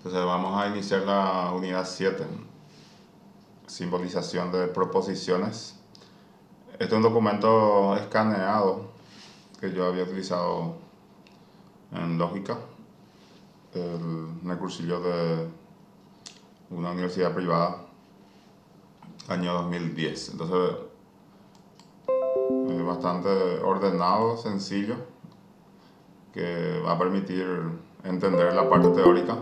Entonces vamos a iniciar la unidad 7, simbolización de proposiciones. Este es un documento escaneado que yo había utilizado en lógica, en el cursillo de una universidad privada, año 2010. Entonces es bastante ordenado, sencillo, que va a permitir entender la parte teórica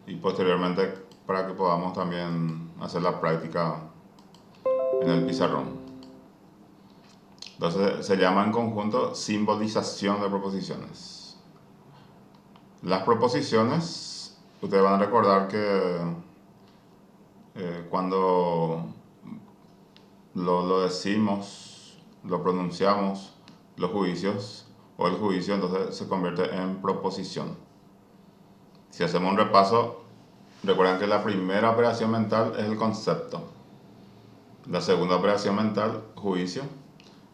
y posteriormente para que podamos también hacer la práctica en el pizarrón. Entonces se llama en conjunto simbolización de proposiciones. Las proposiciones, ustedes van a recordar que cuando lo decimos, lo pronunciamos, los juicios o el juicio, entonces se convierte en proposición. Si hacemos un repaso, recuerden que la primera operación mental es el concepto, la segunda operación mental, juicio,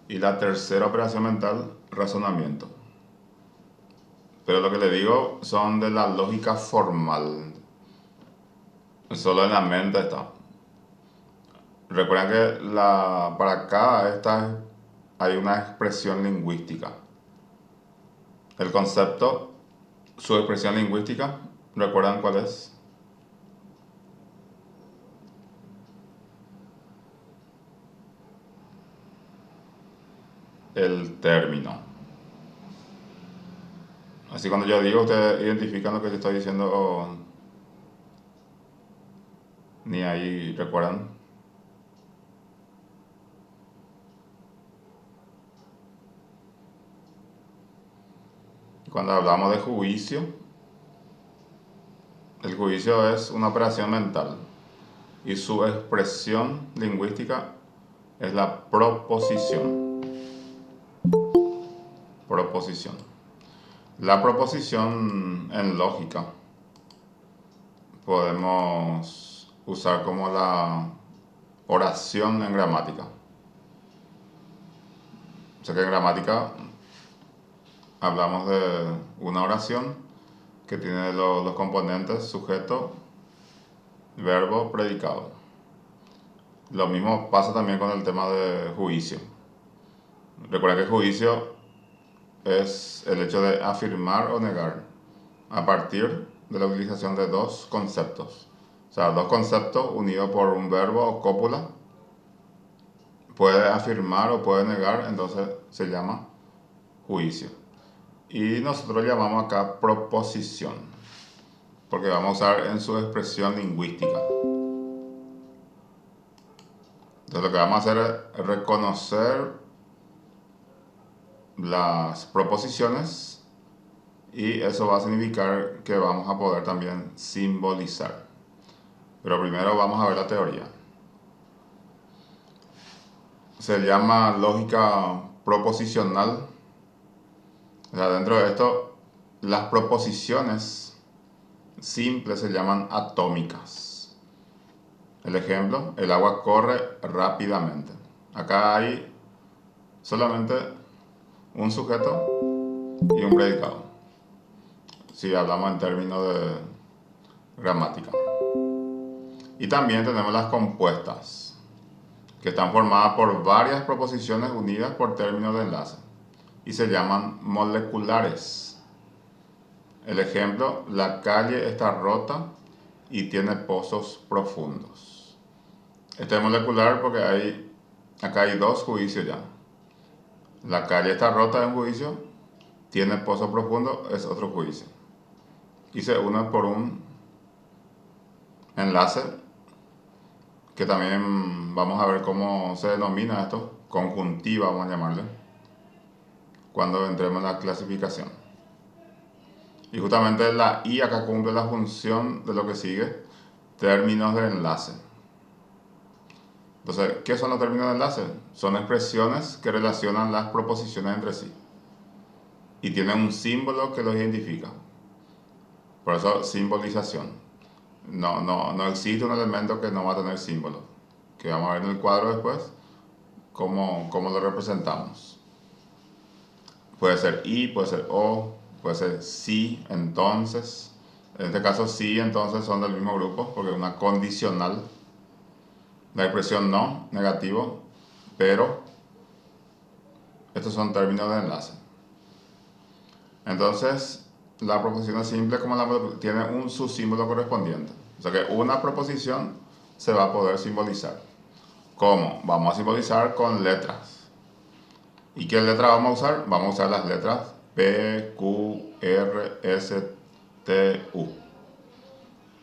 y la tercera operación mental, razonamiento. Pero lo que le digo son de la lógica formal. Solo en la mente está. Recuerden que para cada esta hay una expresión lingüística. El concepto, su expresión lingüística, ¿recuerdan cuál es? El término. Así cuando yo digo, ustedes identifican lo que yo estoy diciendo o ni ahí recuerdan. Cuando hablamos de juicio, el juicio es una operación mental y su expresión lingüística es la proposición. Proposición. La proposición en lógica podemos usar como la oración en gramática. O sea que en gramática hablamos de una oración que tiene los componentes sujeto, verbo, predicado. Lo mismo pasa también con el tema de juicio. Recuerda que juicio es el hecho de afirmar o negar a partir de la utilización de dos conceptos. O sea, dos conceptos unidos por un verbo o cópula. Puede afirmar o puede negar, entonces se llama juicio. Y nosotros llamamos acá proposición, porque vamos a usar en su expresión lingüística. Entonces lo que vamos a hacer es reconocer las proposiciones y eso va a significar que vamos a poder también simbolizar. Pero primero vamos a ver la teoría. Se llama lógica proposicional. O sea, dentro de esto, las proposiciones simples se llaman atómicas. El ejemplo, el agua corre rápidamente. Acá hay solamente un sujeto y un predicado, si hablamos en términos de gramática. Y también tenemos las compuestas, que están formadas por varias proposiciones unidas por términos de enlace y se llaman moleculares. El ejemplo, la calle está rota y tiene pozos profundos. Este es molecular porque acá hay dos juicios ya. La calle está rota es un juicio, tiene pozos profundos es otro juicio. Y se une por un enlace que también vamos a ver cómo se denomina esto, conjuntiva vamos a llamarle, cuando entremos en la clasificación. Y justamente la I acá cumple la función de lo que sigue, términos de enlace. Entonces, ¿qué son los términos de enlace? Son expresiones que relacionan las proposiciones entre sí y tienen un símbolo que los identifica. Por eso, simbolización. No existe un elemento que no va a tener símbolo, que vamos a ver en el cuadro después cómo lo representamos. Puede ser y, puede ser o, puede ser sí, entonces, En este caso sí, entonces son del mismo grupo, porque es una condicional. La expresión no, negativo, pero estos son términos de enlace. Entonces, la proposición simple como tiene un subsímbolo correspondiente. O sea que una proposición se va a poder simbolizar. ¿Cómo? Vamos a simbolizar con letras. ¿Y qué letra vamos a usar? Vamos a usar las letras P, Q, R, S, T, U.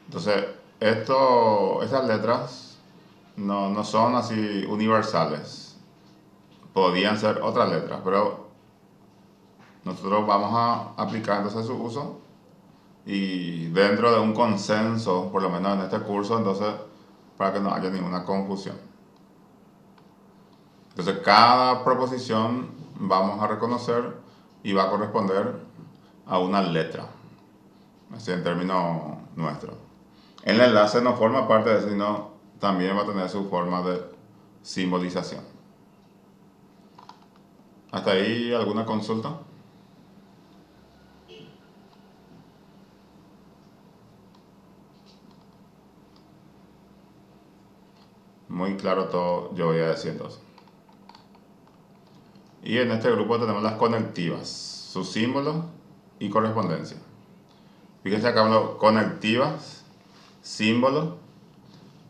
Entonces, estas letras no son así universales. Podrían ser otras letras, pero nosotros vamos a aplicar entonces su uso y dentro de un consenso, por lo menos en este curso, entonces, para que no haya ninguna confusión. Entonces, cada proposición vamos a reconocer y va a corresponder a una letra, así en términos nuestros. El enlace no forma parte de eso, sino también va a tener su forma de simbolización. ¿Hasta ahí alguna consulta? Muy claro todo, yo voy a decir entonces. Y en este grupo tenemos las conectivas, sus símbolos y correspondencia. Fíjense acá uno, conectivas, símbolos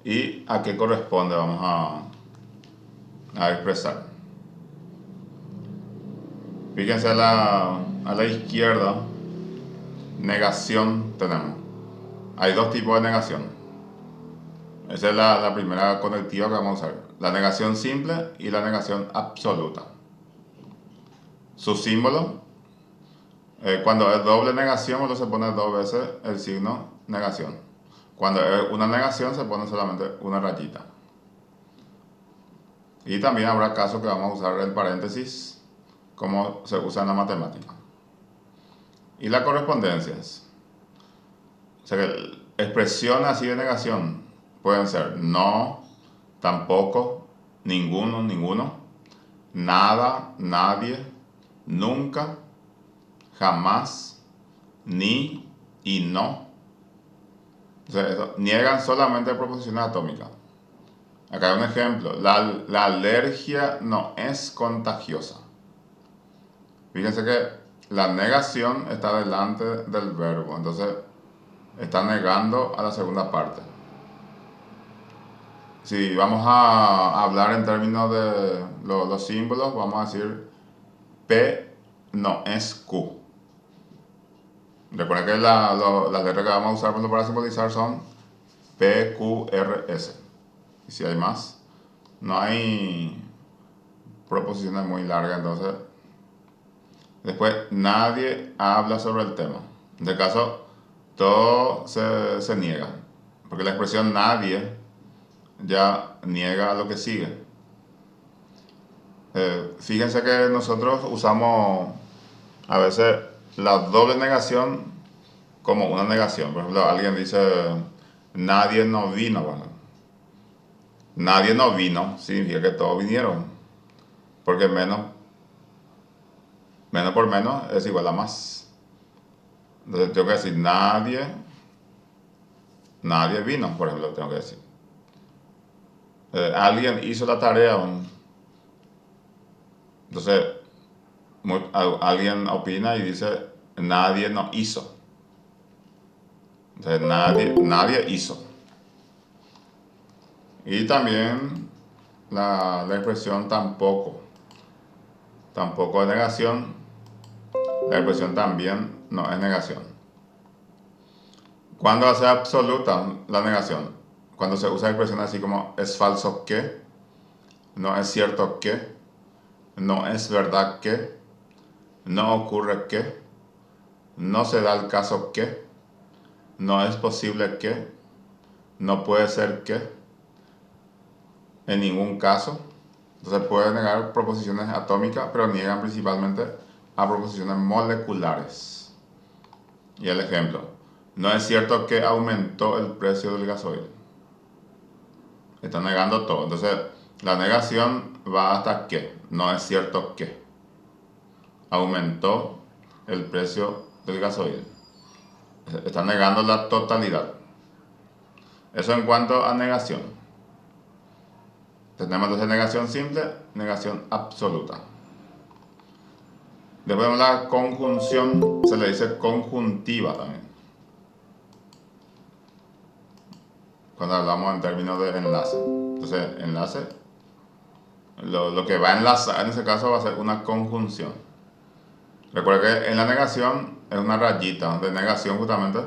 y a qué corresponde vamos a expresar. Fíjense a la izquierda, negación tenemos. Hay dos tipos de negación. Esa es la primera conectiva que vamos a usar. La negación simple y la negación absoluta. Su símbolo, cuando es doble negación, uno se pone dos veces el signo negación. Cuando es una negación, se pone solamente una rayita. Y también habrá casos que vamos a usar el paréntesis, como se usa en la matemática. Y las correspondencias. O sea que expresiones así de negación pueden ser no, tampoco, ninguno, ninguno, nada, nadie, nunca, jamás, ni y no. O sea, niegan solamente proposiciones atómicas. Acá hay un ejemplo. La alergia no es contagiosa. Fíjense que la negación está delante del verbo. Entonces, está negando a la segunda parte. Si vamos a hablar en términos de los símbolos, vamos a decir P no es Q. Recuerden que las letras que vamos a usar para simbolizar son P, Q, R, S. Y si hay más, no hay proposiciones muy largas, entonces después nadie habla sobre el tema. En este caso, todo se niega, porque la expresión nadie ya niega a lo que sigue. Fíjense que nosotros usamos a veces la doble negación como una negación. Por ejemplo, alguien dice nadie no vino. Bueno, nadie no vino significa que todos vinieron, porque menos por menos es igual a más. Entonces tengo que decir nadie vino, por ejemplo, tengo que decir. Alguien hizo la tarea. Entonces, alguien opina y dice nadie no hizo. Entonces, nadie hizo. Y también la expresión tampoco. Tampoco es negación. La expresión también no es negación. ¿Cuándo hace absoluta la negación? Cuando se usa expresiones así como es falso que, no es cierto que, no es verdad que, no ocurre que, no se da el caso que, no es posible que, no puede ser que, en ningún caso. Entonces puede negar proposiciones atómicas, pero niegan principalmente a proposiciones moleculares. Y el ejemplo, no es cierto que aumentó el precio del gasoil. Está negando todo. Entonces, la negación va hasta que. No es cierto que. Aumentó el precio del gasoil. Está negando la totalidad. Eso en cuanto a negación. Tenemos entonces negación simple, negación absoluta. Después de la conjunción, se le dice conjuntiva también. Cuando hablamos en términos de enlace. Entonces, enlace, lo que va a enlazar en ese caso va a ser una conjunción. Recuerda que en la negación es una rayita de negación justamente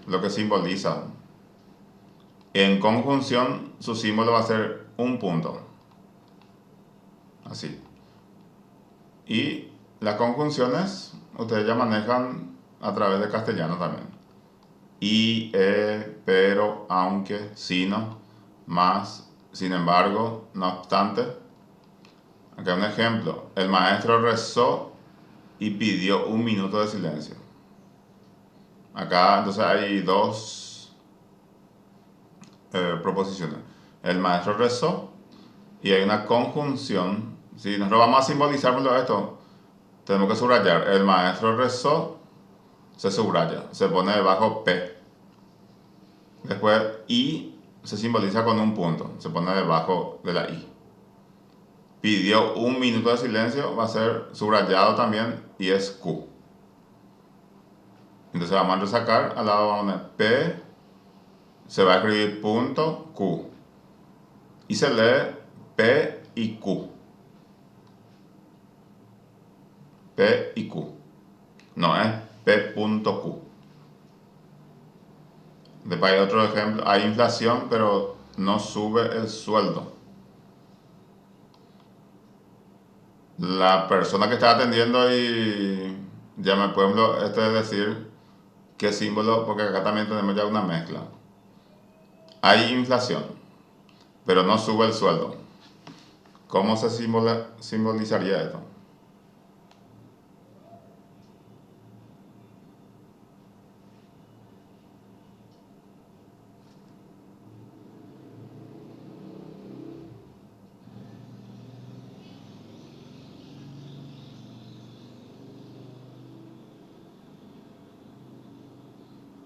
lo que simboliza. En conjunción su símbolo va a ser un punto. Así. Y las conjunciones ustedes ya manejan a través de castellano también. Y, pero, aunque, sino, más, sin embargo, no obstante. Acá un ejemplo. El maestro rezó y pidió un minuto de silencio. Acá entonces hay dos proposiciones. El maestro rezó y hay una conjunción. Si nosotros vamos a simbolizar por esto, tenemos que subrayar. El maestro rezó, se subraya, se pone debajo P. Después I se simboliza con un punto, se pone debajo de la I. Pidió un minuto de silencio, va a ser subrayado también y es Q. Entonces vamos a resacar, al lado vamos a poner P, se va a escribir punto Q. Y se lee P y Q. P y Q. No es P.Q. Después hay otro ejemplo, hay inflación pero no sube el sueldo. La persona que está atendiendo y llama al pueblo, esto es decir, qué símbolo, porque acá también tenemos ya una mezcla. Hay inflación, pero no sube el sueldo. ¿Cómo se simbolizaría esto?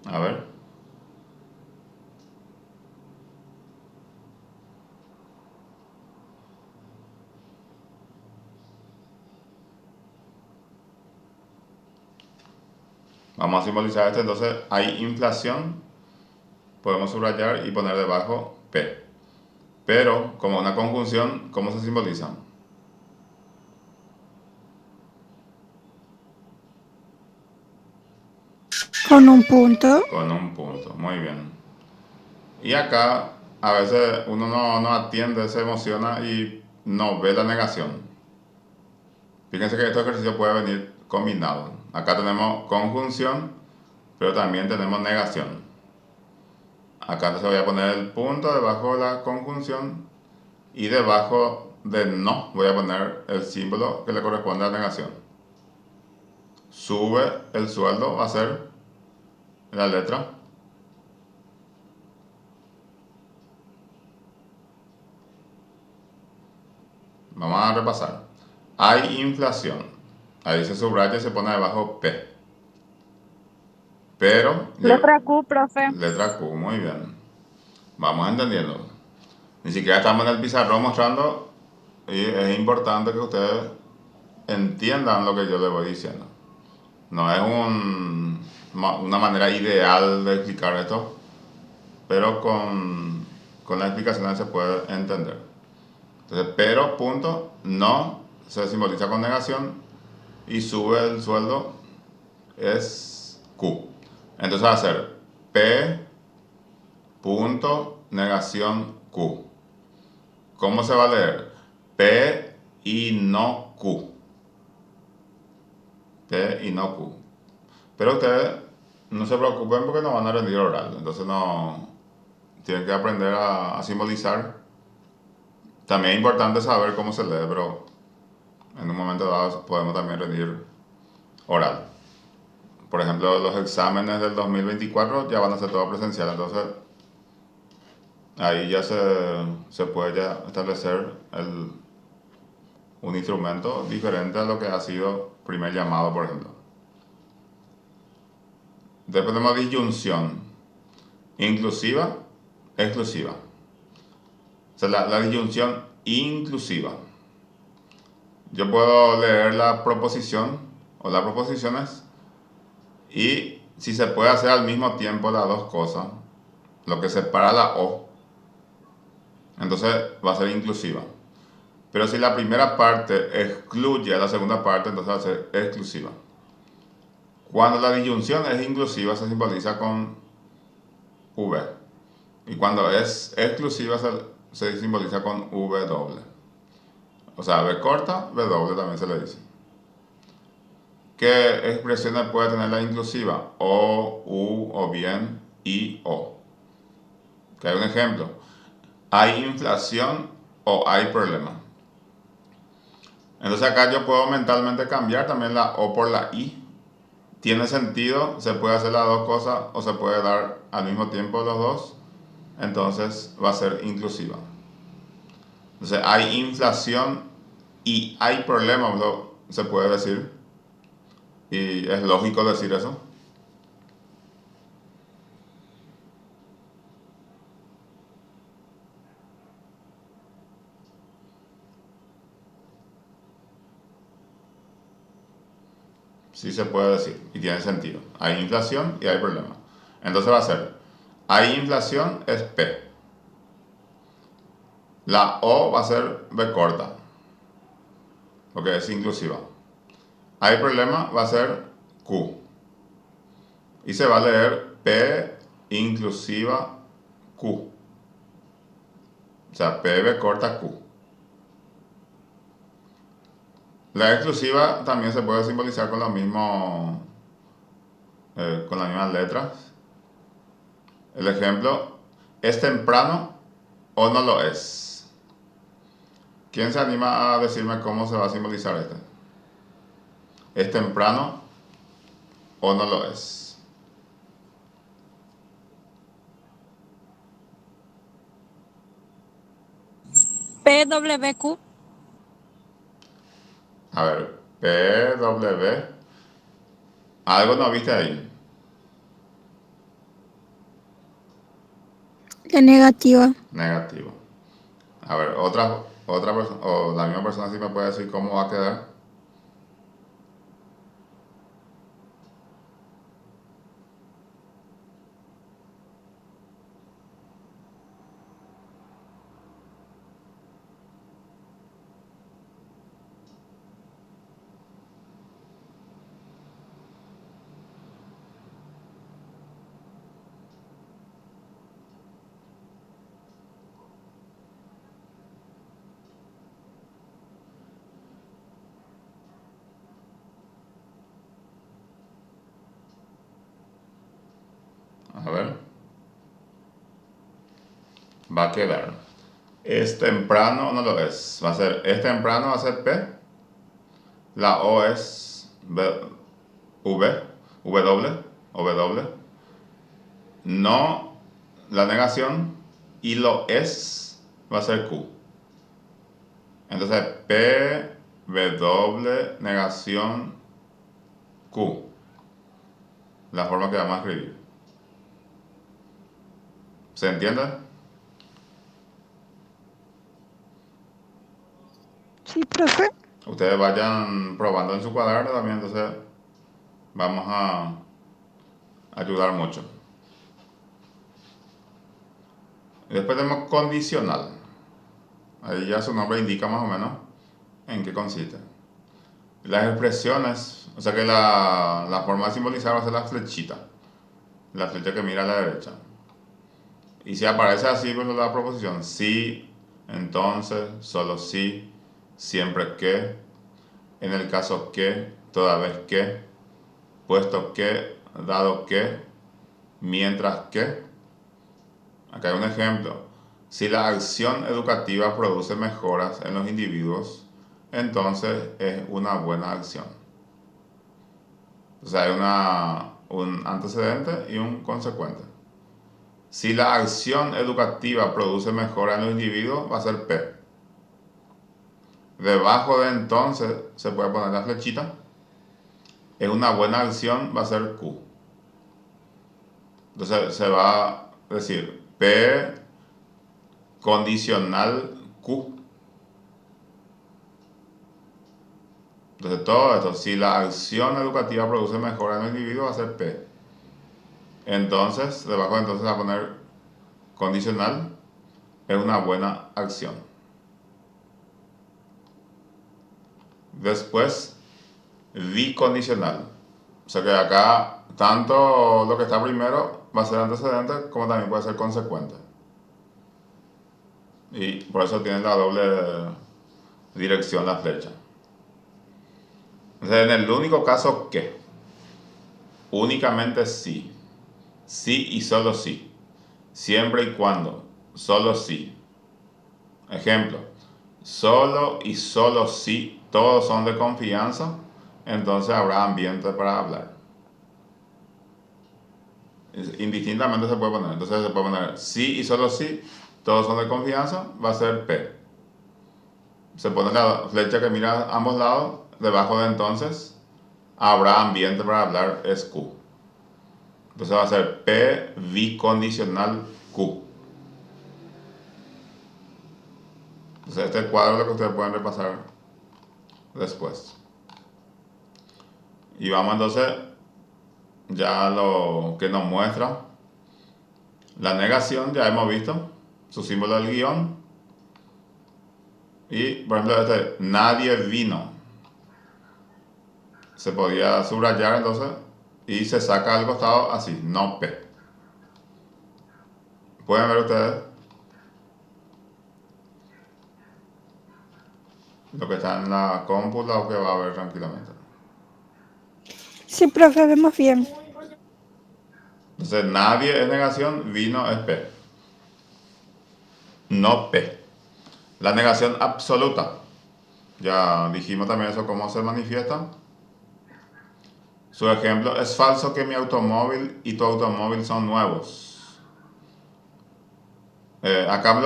A ver. Vamos a simbolizar esto. Entonces, hay inflación. Podemos subrayar y poner debajo P. Pero, como una conjunción, ¿cómo se simboliza? Con un punto. Con un punto. Muy bien. Y acá, a veces uno no atiende, se emociona y no ve la negación. Fíjense que estos ejercicios pueden venir combinados. Acá tenemos conjunción, pero también tenemos negación. Acá entonces voy a poner el punto debajo de la conjunción y debajo de no voy a poner el símbolo que le corresponde a la negación. Sube el sueldo va a ser la letra. Vamos a repasar. Hay inflación. Ahí se subraya y se pone debajo P. Pero, Letra Q, profe. letra Q, muy bien. Vamos entendiendo. Ni siquiera estamos en el pizarrón mostrando y es importante que ustedes entiendan lo que yo les voy diciendo. No es una manera ideal de explicar esto, pero con la explicación se puede entender. Entonces, pero, punto, no se simboliza con negación y sube el sueldo es Q. Entonces va a ser P, punto, negación Q. ¿Cómo se va a leer? P y no Q. P y no Q. Pero ustedes no se preocupen porque no van a rendir oral. Entonces no tienen que aprender a simbolizar. También es importante saber cómo se lee, pero en un momento dado podemos también rendir oral. Por ejemplo, los exámenes del 2024 ya van a ser todo presencial. Entonces ahí ya se puede ya establecer un instrumento diferente a lo que ha sido primer llamado, por ejemplo. Después tenemos disyunción. Inclusiva, exclusiva. O sea, la disyunción inclusiva. Yo puedo leer la proposición o las proposiciones y si se puede hacer al mismo tiempo las dos cosas, lo que separa la O, entonces va a ser inclusiva. Pero si la primera parte excluye a la segunda parte, entonces va a ser exclusiva. Cuando la disyunción es inclusiva se simboliza con V. Y cuando es exclusiva se simboliza con W. O sea, V corta, W también se le dice. ¿Qué expresiones puede tener la inclusiva? O, U, o bien, I, O. Que hay un ejemplo. ¿Hay inflación o hay problema? Entonces acá yo puedo mentalmente cambiar también la O por la I. Tiene sentido, se puede hacer las dos cosas o se puede dar al mismo tiempo los dos. Entonces va a ser inclusiva. Entonces hay inflación y hay problema, se puede decir. Y es lógico decir eso. Sí se puede decir y tiene sentido. Hay inflación y hay problema. Entonces va a ser, hay inflación es P. La O va a ser B corta, porque es inclusiva. Hay problema va a ser Q. Y se va a leer P inclusiva Q. O sea, P B corta Q. La exclusiva también se puede simbolizar con lo mismo, con las mismas letras. El ejemplo, ¿es temprano o no lo es? ¿Quién se anima a decirme cómo se va a simbolizar este? ¿Es temprano o no lo es? PWQ. A ver, PW. ¿Algo no viste ahí? La negativa. Negativo. A ver, otra persona, o la misma persona sí me puede decir cómo va a quedar. A ver, va a quedar. ¿Es temprano o no lo es? Va a ser, ¿es temprano? Va a ser P. La O es W, W. No, la negación. Y lo es va a ser Q. Entonces, P, W, negación, Q. La forma que vamos a escribir. ¿Se entiende? Sí, profe. Ustedes vayan probando en su cuaderno también, entonces vamos a ayudar mucho. Y después tenemos condicional. Ahí ya su nombre indica más o menos en qué consiste. Las expresiones, o sea que la forma de simbolizar va a ser la flechita. La flecha que mira a la derecha. Y si aparece así, pues la proposición. Sí, entonces, solo sí, siempre que, en el caso que, toda vez que, puesto que, dado que, mientras que. Acá hay un ejemplo. Si la acción educativa produce mejoras en los individuos, entonces es una buena acción. O sea, hay un antecedente y un consecuente. Si la acción educativa produce mejora en los individuos, va a ser P. Debajo de entonces se puede poner la flechita. Es una buena acción, va a ser Q. Entonces se va a decir P condicional Q. Entonces todo esto, si la acción educativa produce mejora en el individuo, va a ser P. Entonces, debajo entonces va a poner condicional, es una buena acción. Después, bicondicional. O sea que acá, tanto lo que está primero va a ser antecedente, como también puede ser consecuente. Y por eso tiene la doble dirección la flecha. Entonces, en el único caso que, únicamente sí, sí y solo sí, siempre y cuando, solo sí. Ejemplo, solo y solo si todos son de confianza, entonces habrá ambiente para hablar. Indistintamente se puede poner. Entonces se puede poner sí y solo si todos son de confianza, va a ser P. Se pone la flecha que mira a ambos lados, debajo de entonces habrá ambiente para hablar, es Q. Entonces va a ser P bicondicional Q. Entonces este cuadro es lo que ustedes pueden repasar después. Y vamos entonces ya a lo que nos muestra la negación. Ya hemos visto su símbolo del guión. Y por ejemplo este, nadie vino, se podía subrayar entonces y se saca al costado así, no P. Pueden ver ustedes lo que está en la cómpula o que va a ver tranquilamente. Sí, profe, vemos bien. Entonces nadie es negación, vino es P. No P. La negación absoluta. Ya dijimos también eso, cómo se manifiesta. Su ejemplo, es falso que mi automóvil y tu automóvil son nuevos. Acá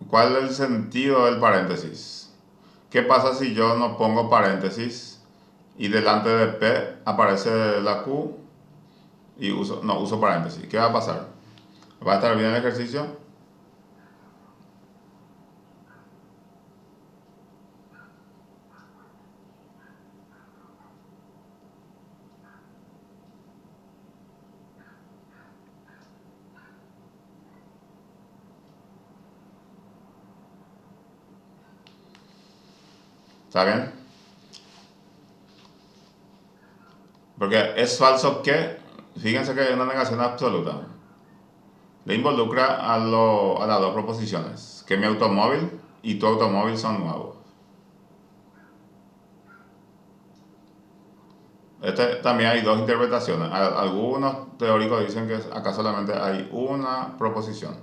¿cuál es el sentido del paréntesis? ¿Qué pasa si yo no pongo paréntesis y delante de P aparece la Q y no uso paréntesis? ¿Qué va a pasar? ¿Va a estar bien el ejercicio? ¿Está bien? Porque es falso que, fíjense que hay una negación absoluta. Le involucra a las dos proposiciones, que mi automóvil y tu automóvil son nuevos. También hay dos interpretaciones. Algunos teóricos dicen que acá solamente hay una proposición,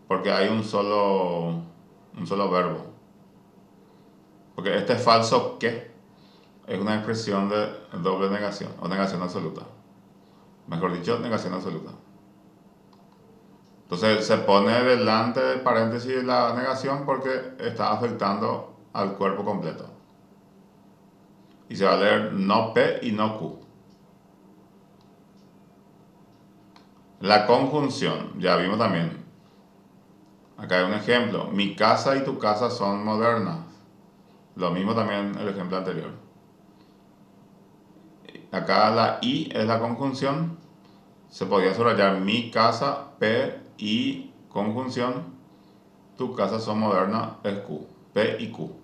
porque hay un solo verbo. Porque este falso que es una expresión de doble negación o negación absoluta. Mejor dicho, negación absoluta. Entonces se pone delante del paréntesis la negación porque está afectando al cuerpo completo. Y se va a leer no P y no Q. La conjunción, ya vimos también. Acá hay un ejemplo. Mi casa y tu casa son modernas. Lo mismo también el ejemplo anterior. Acá la I es la conjunción. Se podría subrayar mi casa, P, I, conjunción. Tu casa son modernas, es Q. P y Q.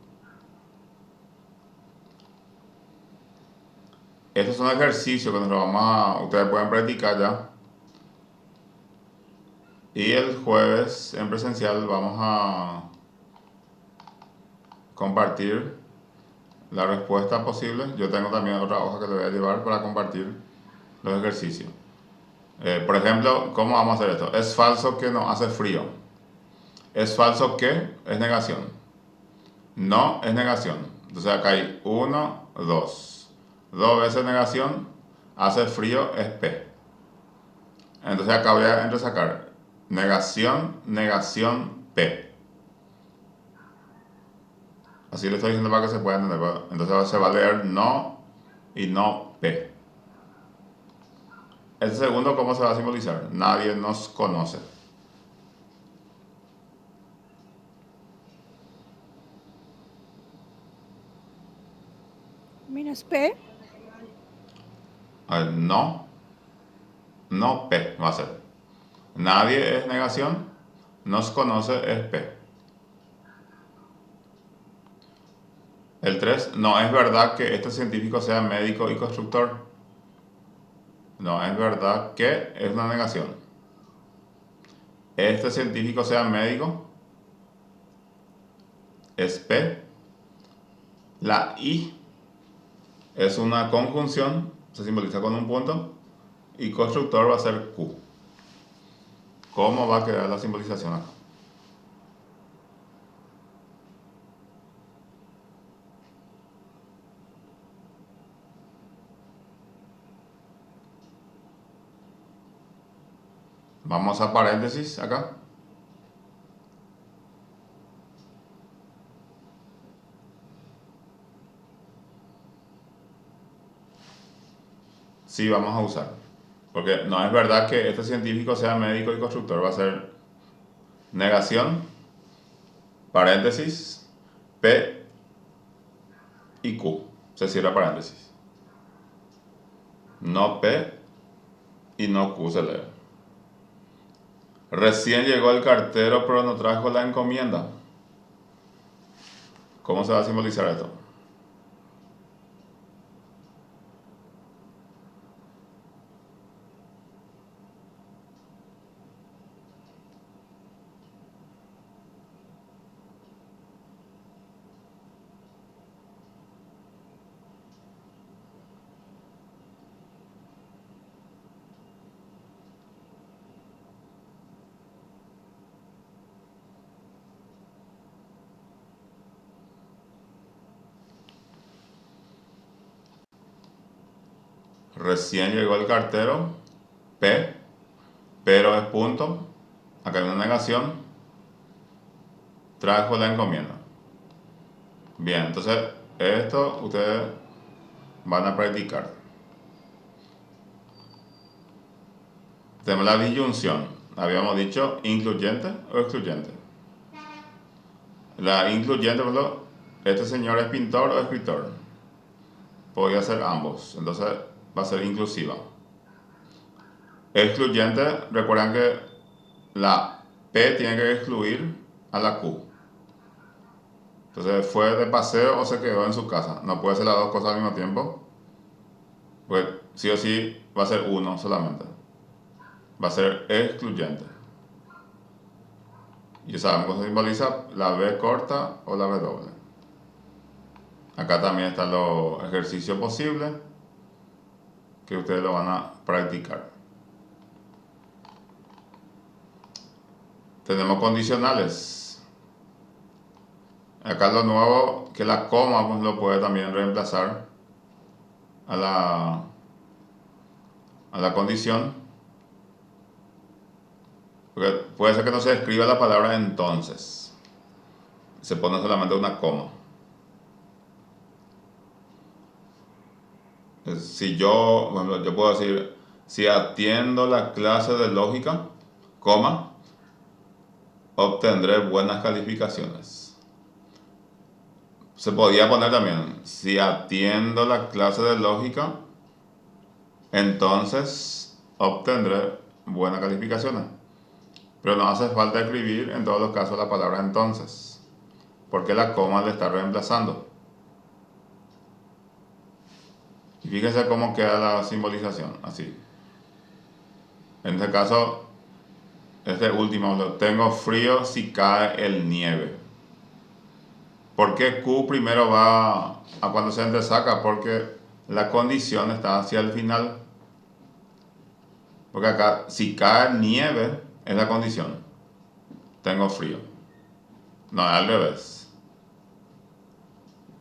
Estos son ejercicios que ustedes pueden practicar ya. Y el jueves en presencial vamos a compartir la respuesta posible. Yo tengo también otra hoja que le voy a llevar para compartir los ejercicios. Por ejemplo, ¿cómo vamos a hacer esto? Es falso que no hace frío. Es falso que es negación. No es negación. Entonces acá hay 1, 2. 2 veces negación, hace frío es P. Entonces acá voy a entresacar negación, negación, P. Así le estoy diciendo para que se pueda entender. Entonces se va a leer no y no P. Este segundo, ¿cómo se va a simbolizar? Nadie nos conoce. Menos P. A ver, no P va a ser. Nadie es negación, nos conoce es P. El 3, no es verdad que este científico sea médico y constructor. No es verdad que es una negación. Este científico sea médico es P. La I es una conjunción, se simboliza con un punto. Y constructor va a ser Q. ¿Cómo va a quedar la simbolización acá? Vamos a paréntesis acá. Sí, vamos a usar. Porque no es verdad que este científico sea médico y constructor. Va a ser negación, paréntesis, P y Q. Se cierra paréntesis. No P y no Q se lee. Recién llegó el cartero pero no trajo la encomienda. ¿Cómo se va a simbolizar esto? Recién llegó el cartero, P, pero es punto. Acá hay una negación. Trajo la encomienda. Bien, entonces esto ustedes van a practicar. Tenemos la disyunción. Habíamos dicho incluyente o excluyente. La incluyente, por ejemplo, este señor es pintor o escritor. Podría ser ambos, entonces va a ser inclusiva. Excluyente, recuerden que la P tiene que excluir a la Q. Entonces, ¿fue de paseo o se quedó en su casa? No puede ser las dos cosas al mismo tiempo. Pues sí o sí va a ser uno solamente. Va a ser excluyente. Y sabemos cómo se simboliza la B corta o la B doble. Acá también están los ejercicios posibles que ustedes lo van a practicar. Tenemos condicionales. Acá lo nuevo que la coma pues, lo puede también reemplazar a la condición. Porque puede ser que no se escriba la palabra entonces. Se pone solamente una coma. Si yo, bueno, yo puedo decir, si atiendo la clase de lógica, coma, obtendré buenas calificaciones. Se podía poner también, si atiendo la clase de lógica, entonces obtendré buenas calificaciones. Pero no hace falta escribir en todos los casos la palabra entonces, porque la coma le está reemplazando. Y fíjense cómo queda la simbolización, así. En este caso, este último, tengo frío si cae el nieve. ¿Por qué Q primero va a cuando se entresaca? Porque la condición está hacia el final. Porque acá, si cae nieve, es la condición. Tengo frío. No, es al revés.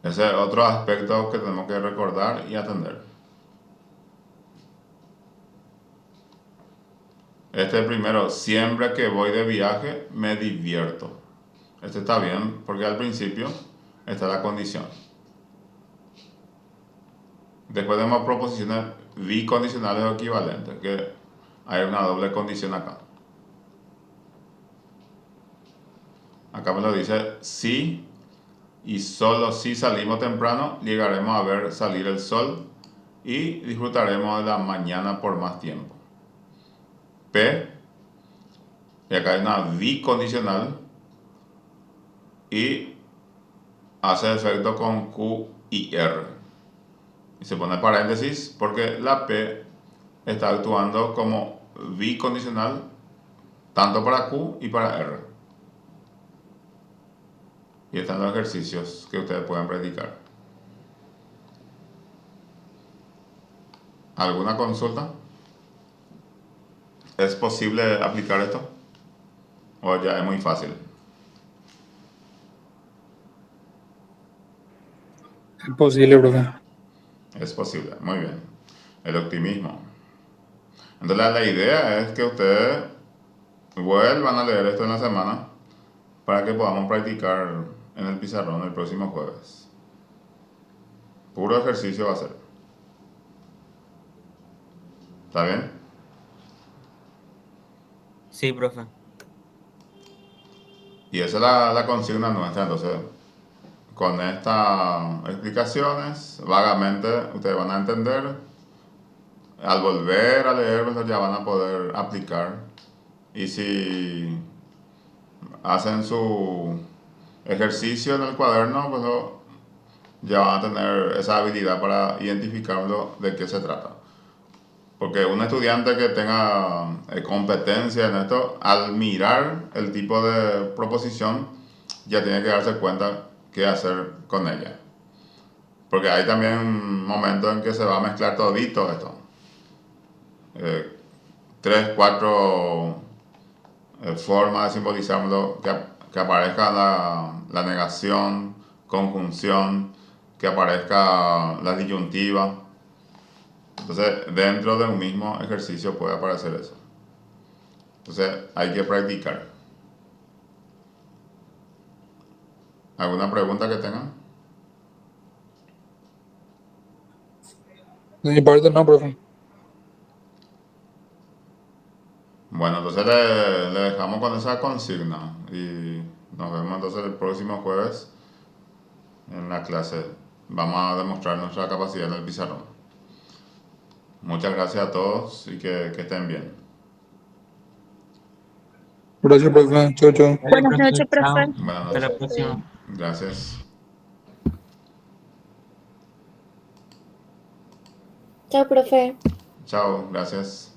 Ese es otro aspecto que tenemos que recordar y atender. Este primero, siempre que voy de viaje me divierto. Este está bien porque al principio está la condición. Después tenemos proposiciones bicondicionales o equivalentes, que hay una doble condición acá. Acá me lo dice: si y solo si salimos temprano, llegaremos a ver salir el sol y disfrutaremos de la mañana por más tiempo. P, y acá hay una bicondicional y hace efecto con Q y R. Y se pone paréntesis porque la P está actuando como bicondicional tanto para Q y para R. Y están los ejercicios que ustedes pueden practicar. ¿Alguna consulta? ¿Es posible aplicar esto? ¿O ya es muy fácil? Imposible, profe. Es posible, muy bien. El optimismo. Entonces la idea es que ustedes vuelvan a leer esto en la semana para que podamos practicar en el pizarrón el próximo jueves. Puro ejercicio va a ser. ¿Está bien? Sí, profe. Y esa es la consigna nuestra. Entonces, con estas explicaciones, vagamente ustedes van a entender. Al volver a leerlo ya van a poder aplicar. Y si hacen su ejercicio en el cuaderno, pues ya van a tener esa habilidad para identificarlo de qué se trata. Porque un estudiante que tenga competencia en esto, al mirar el tipo de proposición, ya tiene que darse cuenta qué hacer con ella. Porque hay también momentos en que se va a mezclar todito esto. 3, 4 formas de simbolizarlo, que aparezca la negación, conjunción, que aparezca la disyuntiva. Entonces, dentro de un mismo ejercicio puede aparecer eso. Entonces, hay que practicar. ¿Alguna pregunta que tengan? De mi parte no, profe. Bueno, entonces le dejamos con esa consigna y nos vemos entonces el próximo jueves en la clase. Vamos a demostrar nuestra capacidad en el pizarrón. Muchas gracias a todos y que estén bien. Gracias, profe. Chau, chau. Buenas noches, Chao. profe. Buenas Hasta la noches. próxima. Gracias. Chao, profe. Chao, gracias.